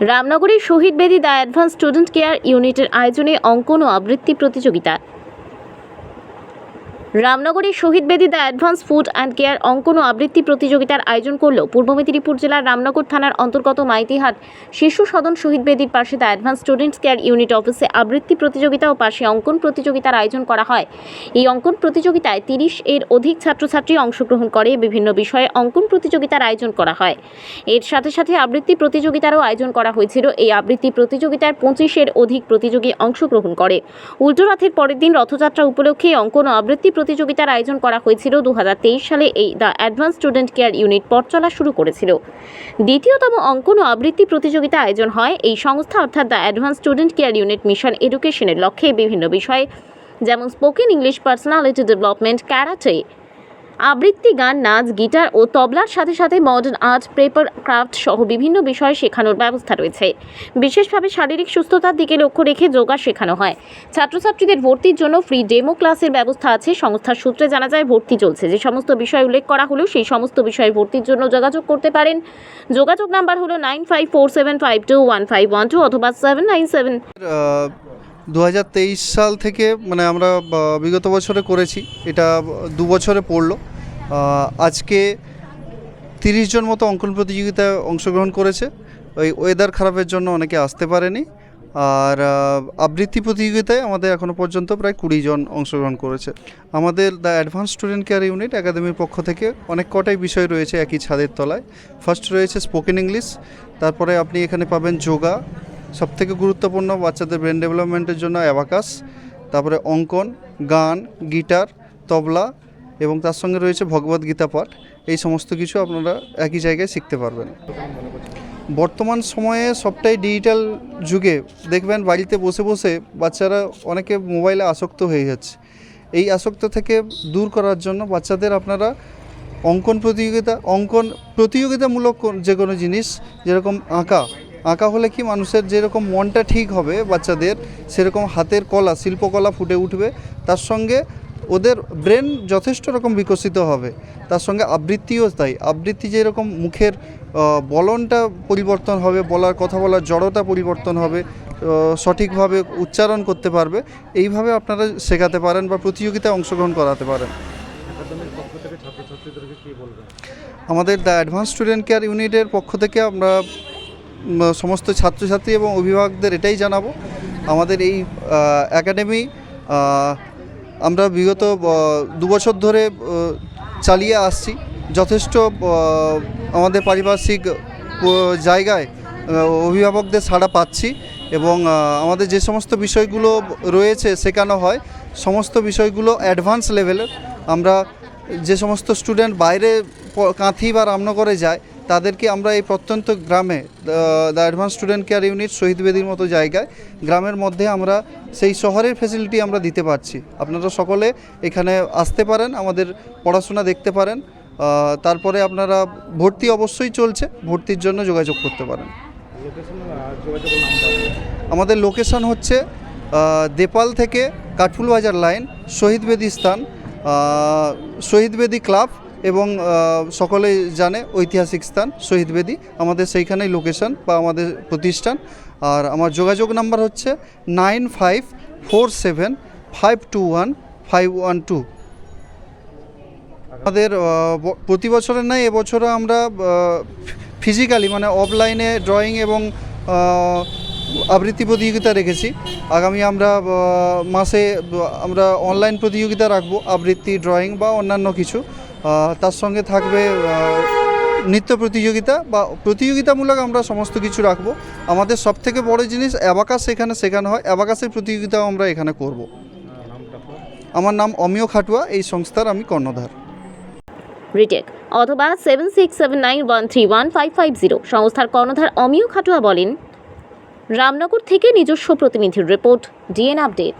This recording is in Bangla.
রামনগরের শহীদ বেদি দ্য অ্যাডভান্স স্টুডেন্ট কেয়ার ইউনিটের আয়োজনে অঙ্কন ও আবৃত্তি প্রতিযোগিতা। রামনগরের শহীদ বেদি the advance food and care অঙ্কন ও আবৃত্তি প্রতিযোগিতার আয়োজন করল পূর্ব মেদিনীপুর জেলার রামনগর থানার অন্তর্গত মাইতিহাট শিশু সদন শহীদ বেদির পাশে the advance students care unit অফিসে আবৃত্তি প্রতিযোগিতা ও পাশে অঙ্কন প্রতিযোগিতার আয়োজন করা হয়। এই অঙ্কন প্রতিযোগিতায় 30-এর অধিক ছাত্রছাত্রী অংশগ্রহণ করে। বিভিন্ন বিষয়ে অঙ্কন প্রতিযোগিতার আয়োজন করা হয়। এর সাথে সাথে আবৃত্তি প্রতিযোগিতারও আয়োজন করা হয়েছিল। এই আবৃত্তি প্রতিযোগিতায় 25-এর অধিক প্রতিযোগী অংশগ্রহণ করে। উল্টো রথের পরের দিন রথযাত্রা উপলক্ষে অঙ্কন ও আবৃত্তি প্রতিযোগিতার আয়োজন করা হয়েছিল। 2023 সালে এই the advance student care unit পথ চলা শুরু করেছিল। দ্বিতীয়তম অঙ্কন ও আবৃত্তি প্রতিযোগিতা আয়োজন হয় এই সংস্থা অর্থাৎ the advance student care unit mission এডুকেশনের লক্ষ্যে বিভিন্ন বিষয়ে যেমন spoken English, personality development, karate, আবৃত্তি, গান, নাচ, গিটার ও তবলার সাথে সাথে মডার্ন আর্ট, পেপার ক্রাফট সহ বিভিন্ন বিষয় শেখানোর ব্যবস্থা রয়েছে। বিশেষভাবে শারীরিক সুস্থতার দিকে লক্ষ্য রেখে যোগা শেখানো হয়। ছাত্রছাত্রীদের ভর্তির জন্য ফ্রি ডেমো ক্লাসের ব্যবস্থা আছে। সংস্থার সূত্রে জানা যায় ভর্তি চলছে। যে সমস্ত বিষয় উল্লেখ করা হলো সেই সমস্ত বিষয়ে ভর্তির জন্য যোগাযোগ করতে পারেন। যোগাযোগ নাম্বার হলো 9547521512 অথবা 797। 2023 সাল থেকে আমরা বিগত বছরে করেছি, এটা 2 বছরে পড়লো। আজকে 30 জন মতো অঙ্কন প্রতিযোগিতায় অংশগ্রহণ করেছে। ওই ওয়েদার খারাপের জন্য অনেকে আসতে পারেনি। আর আবৃত্তি প্রতিযোগিতায় আমাদের এখনও পর্যন্ত প্রায় 20 জন অংশগ্রহণ করেছে। আমাদের the advance student care unit একাডেমির পক্ষ থেকে অনেক কটাই বিষয় রয়েছে একই ছাদের তলায়। ফার্স্ট রয়েছে স্পোকেন ইংলিশ, তারপরে আপনি এখানে পাবেন যোগা, সবথেকে গুরুত্বপূর্ণ বাচ্চাদের ব্রেন ডেভেলপমেন্টের জন্য অ্যাবাকাস, তারপরে অঙ্কন, গান, গিটার, তবলা এবং তার সঙ্গে রয়েছে ভগবদ্গীতা পাঠ। এই সমস্ত কিছু আপনারা একই জায়গায় শিখতে পারবেন। বর্তমান সময়ে সবটাই ডিজিটাল যুগে দেখবেন বাড়িতে বসে বসে বাচ্চারা অনেকে মোবাইলে আসক্ত হয়ে যাচ্ছে। এই আসক্ত থেকে দূর করার জন্য বাচ্চাদের আপনারা অঙ্কন প্রতিযোগিতামূলক যে কোনো জিনিস, যেরকম আঁকা হলে কি মানুষের যেরকম মনটা ঠিক হবে বাচ্চাদের, সেরকম হাতের কলা, শিল্পকলা ফুটে উঠবে। তার সঙ্গে ওদের ব্রেন যথেষ্ট রকম বিকশিত হবে। তার সঙ্গে আবৃত্তিও তাই। আবৃত্তি যেরকম মুখের বলনটা পরিবর্তন হবে, কথা বলার জড়তা পরিবর্তন হবে, সঠিকভাবে উচ্চারণ করতে পারবে। এইভাবে আপনারা শেখাতে পারেন বা প্রতিযোগিতায় অংশগ্রহণ করাতে পারেন। আমাদের দ্য অ্যাডভান্স স্টুডেন্ট কেয়ার ইউনিটের পক্ষ থেকে আমরা সমস্ত ছাত্রছাত্রী এবং অভিভাবকদের এটাই জানাবো, আমাদের এই একাডেমি আমরা বিগত 2 বছর ধরে চালিয়ে আসছি। যথেষ্ট আমাদের পারিপার্শ্বিক জায়গায় অভিভাবকদের সাড়া পাচ্ছি এবং আমাদের যে সমস্ত বিষয়গুলো রয়েছে শেখানো হয় সমস্ত বিষয়গুলো অ্যাডভান্স লেভেলের। আমরা যে সমস্ত স্টুডেন্ট বাইরে কাঁথি বা রামনগরে যায় তাদেরকে আমরা এই প্রত্যন্ত গ্রামে the advance student care unit শহীদ বেদির মতো জায়গায়, গ্রামের মধ্যে আমরা সেই শহরের ফ্যাসিলিটি আমরা দিতে পারছি। আপনারা সকলে এখানে আসতে পারেন, আমাদের পড়াশোনা দেখতে পারেন। তারপরে আপনারা ভর্তি অবশ্যই চলছে, ভর্তির জন্য যোগাযোগ করতে পারেন। আমাদের লোকেশন হচ্ছে দেপাল থেকে কাঠফুল বাজার লাইন, শহীদ বেদি স্থান, শহীদ বেদি ক্লাব এবং সকলে জানে ঐতিহাসিক স্থান শহীদ বেদি, আমাদের সেইখানেই লোকেশন বা আমাদের প্রতিষ্ঠান। আর আমার যোগাযোগ নাম্বার হচ্ছে 9547521512। আমাদের প্রতি বছরের নয়, এবছরও আমরা ফিজিক্যালি অফলাইনে ড্রয়িং এবং আবৃত্তি প্রতিযোগিতা রেখেছি। আগামী মাসে আমরা অনলাইন প্রতিযোগিতা রাখবো, আবৃত্তি, ড্রয়িং বা অন্যান্য কিছু। তার সঙ্গে থাকবে নৃত্য প্রতিযোগিতা বা প্রতিযোগিতামূলক আমরা সমস্ত কিছু রাখবো। আমাদের সবথেকে বড় জিনিস অ্যাবাকাস এখানে শেখানো হয়, অ্যাবাকাসের প্রতিযোগিতাও আমরা এখানে করব। আমার নাম অমিয় খাটুয়া, এই সংস্থার আমি কর্ণধার। রিটেক অথবা 7679131550 সংস্থার কর্ণধার অমিয় খাটুয়া বলেন। রামনগর থেকে নিজস্ব প্রতিনিধির রিপোর্ট, ডিএন আপডেট।